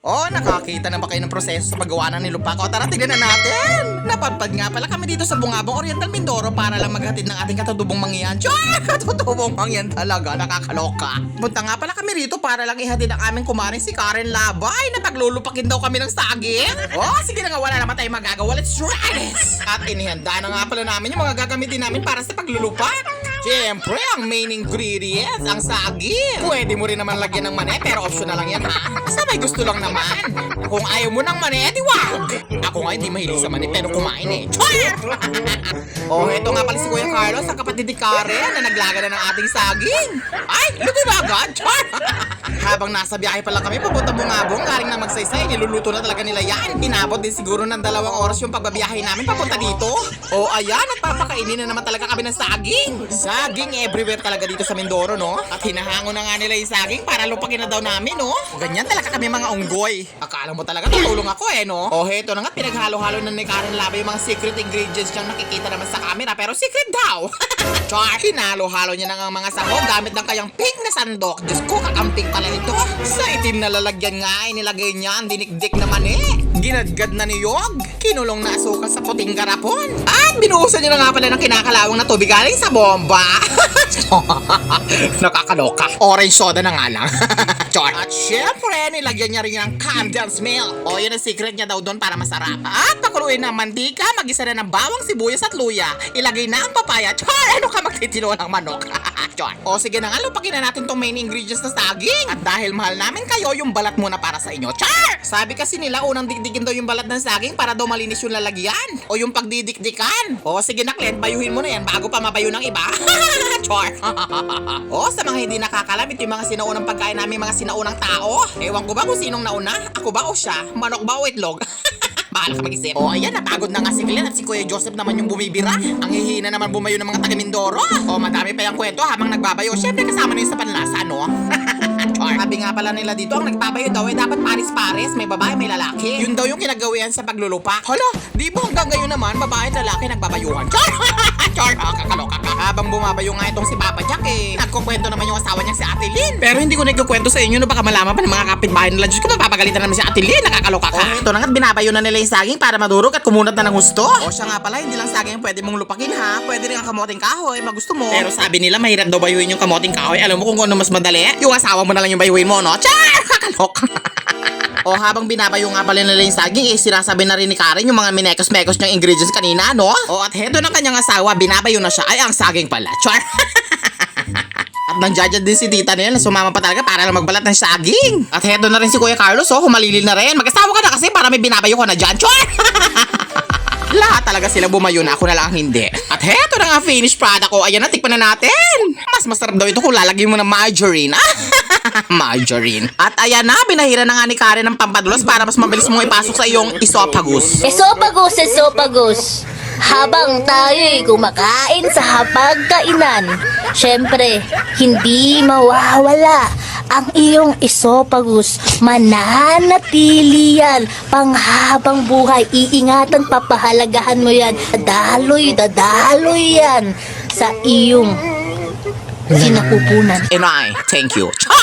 Nakakita na ba kayo ng proseso sa paggawa ng nilupak? Tara, tignan na natin! Napadpad nga pala kami dito sa Bungabong Oriental Mindoro para lang maghatid ng ating katutubong mangyan. Char! Katutubong mangyan talaga, nakakaloka. Punta nga pala kami rito para lang ihatid ang aming kumarin si Karen Labay na paglulupakin daw kami ng saging. Sige na nga, wala naman tayong magagawa. Let's try this! At inihanda na nga pala namin yung mga gagamitin namin para sa paglulupak. Siyempre, ang main ingredients, ang saging. Pwede mo rin naman lagyan ng mani, pero optional lang yan ha. Basta may gusto lang naman. Kung ayaw mo ng mani, edi wag. Ako nga hindi mahilig sa mani, pero kumain eh. Char! Eto nga pala si Kuya Carlos, ang kapatid ni Karen na naglaga na ng ating saging. Ay, luto na agad. Char! Habang nasa biyahe pa lang kami, papunta Bungabong, galing na magsaysay, niluluto na talaga nila yan. Inabot din siguro ng 2 oras yung pagbabiyahe namin papunta dito. Ayan, at papakainin na naman talaga kami ng saging. Saging everywhere talaga dito sa Mindoro, no? At hinahango na nga nila yung saging para lupakin na daw namin, no? Ganyan talaga kami mga unggoy. Akala mo talaga tutulong ako no? Heto na nga, pinaghalo-halo na ni Karen Labay yung mga secret ingredients niyang nakikita naman sa camera, pero secret daw. Char, hinalo-halo niya na nga mga sahog gamit ng kayang pink na sandok. Diyos ko, kakamping pala ito. Sa itim na lalagyan nga ay nilagay niya ang dinikdik naman Ginadgad na niyog. Kinulong na asukal sa puting garapon. At binuhusan niya na nga pala ng kinakalawang na tubig galing sa bomba. Nakakaloka. Orange soda na nga lang. Char. At syempre, nilagyan niya rin ng condensed milk. Yun ang secret niya daw doon para masarap. At pakuluin ng mantika, magisa na ng bawang, sibuyas at luya. Ilagay na ang papaya. Char, ano ka magtitino ng manok? Char. Sige na nga, lupakin na natin tong main ingredients na saging. At dahil mahal namin kayo, yung balat muna para sa inyo. Char! Sabi kasi nila, unang dikdikin daw yung balat ng saging para daw malinis yung lalagyan. Yung pagdidikdikan. Sige na, Clint, bayuhin mo na yan bago pa mabayo ng iba. Char! Sa mga hindi nakakalam, ito yung mga sinaunang pagkain namin, mga sinaunang tao. Ewan ko ba kung sinong nauna? Ako ba o siya? Manok ba o itlog? Bahala ka mag-isip. Ayan, napagod na nga si Glenn at si Kuya Joseph naman yung bumibira. Ang hihina naman bumayo ng mga taga Mindoro. Madami pa yung kwento habang nagbabayo. Siyempre kasama na yun sa panlasa, no? Sabi nga pala nila dito, ang nagbabayo daw dapat pares-pares, may babae, may lalaki. Yun daw yung kinagawian sa paglulupak. Hala, di ba hanggang ngayon naman, babae at lalaki nagbabayuhan? Char! Kakaloka ka. Habang bumabayo nga itong si Papa Jack nagkukwento naman yung asawa niya si Ate Lynn. Pero hindi ko nagkukwento sa inyo, no, baka malaman pa ng mga kapitbahay nila. Diyos ko, mapapagalitan naman si Ate Lynn. Nakakaloka ka. Ito na nga't binabayo na nila yung saging para madurog at kumunat na ng gusto. Siya nga pala, hindi lang saging pwede mong lupakin ha. Pwede rin ang kamoting kahoy, magusto mo. Pero sabi nila, mahirap daw bayuhin yung kamoting kahoy. Alam mo kung ano mas madali? Yung asawa mo na lang yung bayuhin mo, no? Char! Kakaloka. Habang binabayo nga pala nila yung saging, sinasabi na rin ni Karen yung mga minekos-mekos niyang ingredients kanina, no? At heto ng kanyang asawa, binabayo na siya, ay ang saging pala. Char! At nandiyan din si tita nila na sumama pa talaga para lang magbalat ng saging. At heto na rin si Kuya Carlos, humalilil na rin. Mag-asawa ka na kasi para may binabayo ka na dyan. Char! Lahat talaga sila bumayo na, ako na lang hindi. At heto na nga finished product ko. Ayan na, tikpan na natin. Mas masarap daw ito kung lalagyan mo ng margarine. Margarine. At ayan na, binahira na nga ni Karen ng pampadulas para mas mabilis mong ipasok sa iyong esophagus. Esophagus. Habang tayo'y kumakain sa hapagkainan, syempre, hindi mawawala ang iyong esophagus. Mananatili yan panghabang buhay. Iingatan, papahalagahan mo yan. Dadaloy yan sa iyong sinapupunan. And I thank you. Char!